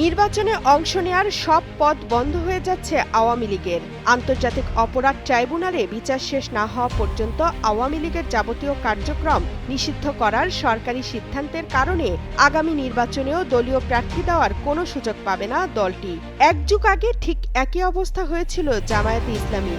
নির্বাচনে অংশ নেয়ার সব পথ বন্ধ হয়ে যাচ্ছে আওয়ামী লীগের। আন্তর্জাতিক অপরাধ ট্রাইব্যুনালে বিচার শেষ না হওয়া পর্যন্ত আওয়ামী লীগের যাবতীয় কার্যক্রম নিষিদ্ধ করার সরকারি সিদ্ধান্তের কারণে আগামী নির্বাচনেও দলীয় প্রার্থী দেওয়ার কোনো সুযোগ পাবে না দলটি। এক যুগ আগে ঠিক একই অবস্থা হয়েছিল জামায়াতে ইসলামী।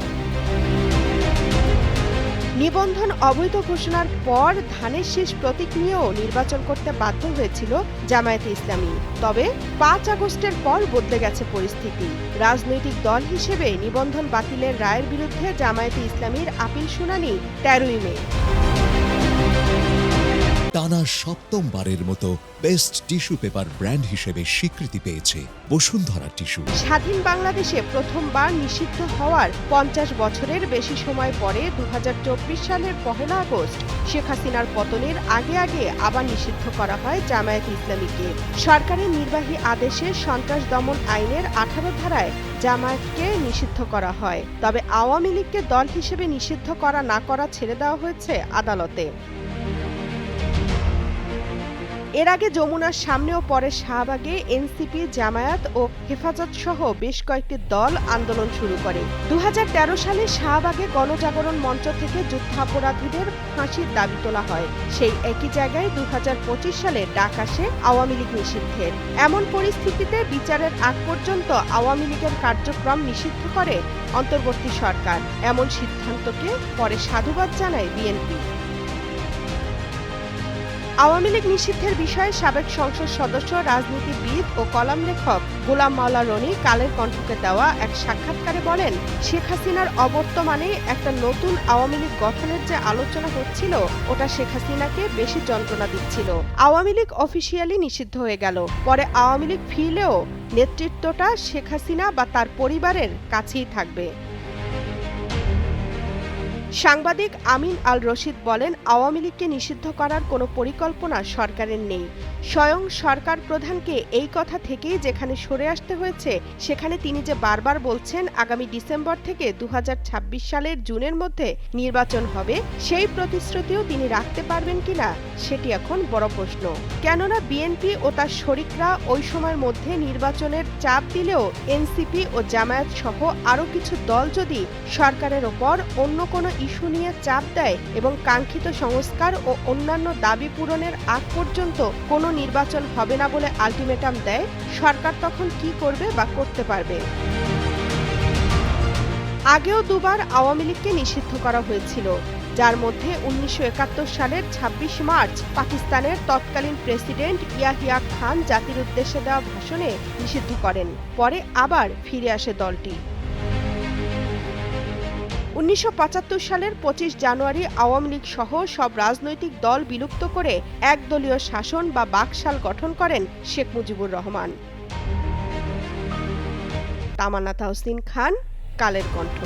নিবন্ধন অবৈধ ঘোষণার পর ধানের শীষ প্রতীক নিয়েও নির্বাচন করতে বাধ্য হয়েছিল জামায়াতে ইসলামী। তবে ৫ আগস্টের পর বদলে গেছে পরিস্থিতি। রাজনৈতিক দল হিসেবে নিবন্ধন বাতিলের রায়ের বিরুদ্ধে জামায়াতে ইসলামীর আপিল শুনানি ১৩ই মে। টানা সপ্তমবারের মতো বেস্ট টিস্যু পেপার ব্র্যান্ড হিসেবে স্বীকৃতি পেয়েছে বসুন্ধরা টিস্যু। স্বাধীন বাংলাদেশে প্রথমবার নিষিদ্ধ হওয়ার ৫০ বছরের বেশি সময় পরে ২০২৪ সালের ১ আগস্ট শেখ হাসিনার পতনের আগে আবার নিষিদ্ধ করা হয় জামায়াতে ইসলামীকে। সরকারের নির্বাহী আদেশে সন্ত্রাস দমন আইনের ১৮ ধারায় জামায়াতকে নিষিদ্ধ করা হয়। তবে আওয়ামী লীগকে দল হিসেবে নিষিদ্ধ করা না করা ছেড়ে দেওয়া হয়েছে আদালতে। এর আগে যমুনার সামনে ও পরে শাহবাগে এনসিপি, জামায়াত ও হেফাজত সহ বেশ কয়েকটি দল আন্দোলন শুরু করে। ২০১৩ সালে শাহবাগে গণজাগরণ মঞ্চ থেকে যুদ্ধাপরাধীদের ফাঁসির দাবি তোলা হয়। সেই একই জায়গায় ২০২৫ সালে ডাক আসে আওয়ামী লীগ নিষিদ্ধের। এমন পরিস্থিতিতে বিচারের আগ পর্যন্ত আওয়ামী লীগের কার্যক্রম নিষিদ্ধ করে অন্তর্বর্তী সরকার। এমন সিদ্ধান্তকে পরে সাধুবাদ জানায় বিএনপি। আওয়ামী লীগ নিষিদ্ধের বিষয়ে সাবেক সংসদ সদস্য, রাজনীতিবিদ ও কলাম লেখক গোলাম মাওলা রনি কালের কণ্ঠকে দেওয়া এক সাক্ষাৎকারে বলেন, শেখ হাসিনার অবর্তমানে একটা নতুন আওয়ামী লীগ গঠনের যে আলোচনা হচ্ছিল ওটা শেখ হাসিনাকে বেশি যন্ত্রণা দিচ্ছিল। আওয়ামী লীগ অফিসিয়ালি নিষিদ্ধ হয়ে গেল, পরে আওয়ামী লীগ ফিরলেও নেতৃত্বটা শেখ হাসিনা বা তার পরিবারের কাছেই থাকবে। সাংবাদিক আমিন আল রশিদ বলেন, আওয়ামী লীগকে নিষিদ্ধ করার কোনো পরিকল্পনা সরকারের নেই। স্বয়ং সরকার প্রধানকে এই কথা থেকেই যেখানে সরে আসতে হয়েছে, সেখানে তিনি যে বারবার বলছেন আগামী ডিসেম্বর থেকে ২০২৬ সালের জুনের মধ্যে নির্বাচন হবে, সেই প্রতিশ্রুতিও তিনি রাখতে পারবেন কিনা সেটি এখন বড় প্রশ্ন। কেননা বিএনপি ও তার শরিকরা ওই সময়ের মধ্যে নির্বাচনের চাপ দিলেও এনসিপি ও জামায়াত সহ আরও কিছু দল যদি সরকারের ওপর অন্য কোনো ইস্যু নিয়ে চাপ দেয় এবং কাঙ্ক্ষিত সংস্কার ও অন্যান্য দাবি পূরণের আগ পর্যন্ত কোনো নির্বাচন হবে না বলে আলটিমেটাম দেয়, সরকার তখন কি করবে বা করতে পারবে? আগেও দুবার আওয়ামী লীগকে নিষিদ্ধ করা হয়েছিল, যার মধ্যে ১৯৭১ সালের ২৬ মার্চ পাকিস্তানের তৎকালীন প্রেসিডেন্ট ইয়াহিয়া খান জাতির উদ্দেশ্যে দেওয়া ভাষণে নিষিদ্ধ করেন। পরে আবার ফিরে আসে দলটি। ১৯৭৫ সালের ২৫ জানুয়ারি আওয়ামী লীগ সহ সব রাজনৈতিক দল বিলুপ্ত করে একদলীয় শাসন বা বাকশাল গঠন করেন শেখ মুজিবুর রহমান। তামান্না তাহসিন খান, কালের কণ্ঠ।